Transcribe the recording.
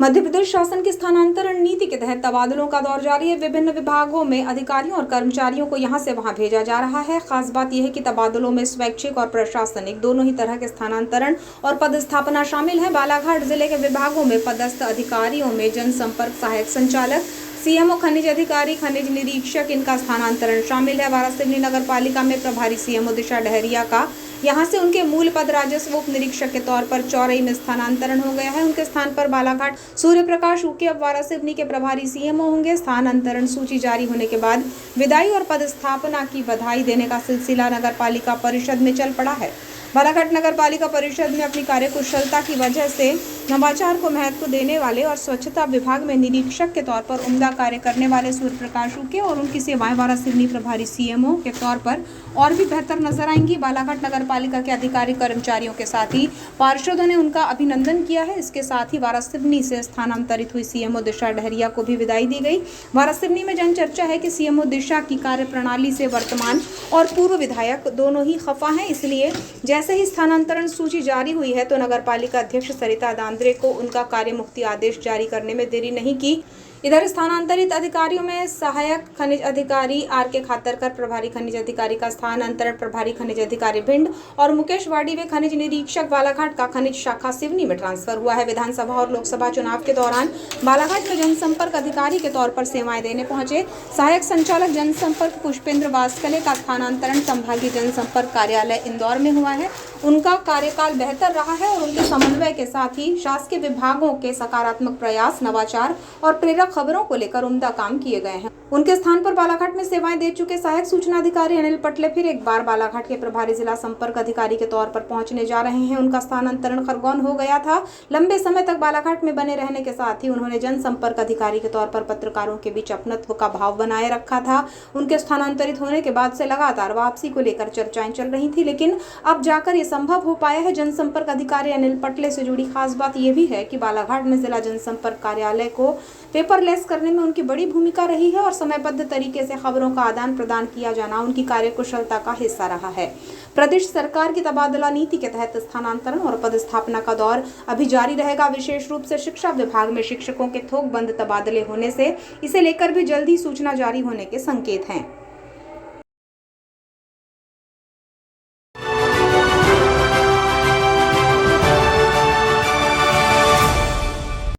मध्य प्रदेश शासन की स्थानांतरण नीति के तहत तबादलों का दौर जारी है। विभिन्न विभागों में अधिकारियों और कर्मचारियों को यहां से वहां भेजा जा रहा है। खास बात यह है कि तबादलों में स्वैच्छिक और प्रशासनिक दोनों ही तरह के स्थानांतरण और पदस्थापना शामिल है। बालाघाट जिले के विभागों में पदस्थ अधिकारियों में जनसंपर्क सहायक संचालक, सीएमओ, खनिज अधिकारी, खनिज निरीक्षक, इनका स्थानांतरण शामिल है। वारासिवनी नगर पालिका में प्रभारी सीएमओ दिशा डहरिया का यहां से उनके मूल पद राजस्व उप निरीक्षक के तौर पर चौरई में स्थानांतरण हो गया है। उनके स्थान पर बालाघाट सूर्य प्रकाश उके अब वारासिवनी के प्रभारी सीएमओ होंगे। स्थानांतरण सूची जारी होने के बाद विदाई और पदस्थापना की बधाई देने का सिलसिला नगर पालिका परिषद में चल पड़ा है। बालाघाट नगर पालिका परिषद में अपनी कार्यकुशलता की वजह से नवाचार को महत्व देने वाले और स्वच्छता विभाग में निरीक्षक के तौर पर उम्दा कार्य करने वाले सूर्य प्रकाश उके और उनकी सेवाएं वारासिवनी प्रभारी सीएमओ के तौर पर और भी बेहतर नजर आएंगी। बालाघाट नगर पालिका के अधिकारी कर्मचारियों के साथ ही पार्षदों ने उनका अभिनंदन किया है। इसके साथ ही वारासिवनी से स्थानांतरित हुई सीएमओ दिशा डहरिया को भी विदाई दी गई। वारासिवनी में जनचर्चा है कि सीएमओ दिशा की कार्यप्रणाली से वर्तमान और पूर्व विधायक दोनों ही खफा हैं। इसलिए जैसे ही स्थानांतरण सूची जारी हुई है तो नगर पालिका अध्यक्ष सरिता दांद्रे को उनका कार्य मुक्ति आदेश जारी करने में देरी नहीं की। इधर स्थानांतरित अधिकारियों में सहायक खनिज अधिकारी आर.के. खातरकर प्रभारी खनिज अधिकारी का स्थानांतरण प्रभारी खनिज अधिकारी भिंड और मुकेश वाडी व खनिज निरीक्षक बालाघाट का खनिज शाखा सिवनी में ट्रांसफर हुआ है। विधानसभा और लोकसभा चुनाव के दौरान बालाघाट में जनसंपर्क अधिकारी के तौर पर सेवाएं देने पहुंचे सहायक संचालक जनसंपर्क पुष्पेंद्र वास्कले का स्थानांतरण संभागीय जनसंपर्क कार्यालय इंदौर में हुआ है। उनका कार्यकाल बेहतर रहा है और उनके समन्वय के साथ ही शासकीय विभागों के सकारात्मक प्रयास, नवाचार और प्रेरक खबरों को लेकर उम्दा काम किए गए हैं। उनके स्थान पर बालाघाट में सेवाएं दे चुके सहायक सूचना अधिकारी अनिल पटले फिर एक बार बालाघाट के प्रभारी जिला संपर्क अधिकारी के तौर पर पहुंचने जा रहे हैं। उनका स्थानांतरण खरगोन हो गया था। लंबे समय तक बालाघाट में बने रहने के साथ ही उन्होंने जनसंपर्क अधिकारी के तौर पर पत्रकारों के बीच अपनत्व का भाव बनाए रखा था। उनके स्थानांतरित होने के बाद से लगातार वापसी को लेकर चर्चाएं चल रही थी, लेकिन अब जाकर ये संभव हो पाया है। जनसंपर्क अधिकारी अनिल पटले से जुड़ी खास बात यह भी है कि बालाघाट में जिला जनसंपर्क कार्यालय को पेपरलेस करने में उनकी बड़ी भूमिका रही है और समयबद्ध तरीके से खबरों का आदान प्रदान किया जाना उनकी कार्यकुशलता का हिस्सा रहा है। प्रदेश सरकार की तबादला नीति के तहत स्थानांतरण और पदस्थापना का दौर अभी जारी रहेगा। विशेष रूप से शिक्षा विभाग में शिक्षकों के थोकबंद तबादले होने से इसे लेकर भी जल्दी सूचना जारी होने के संकेत हैं।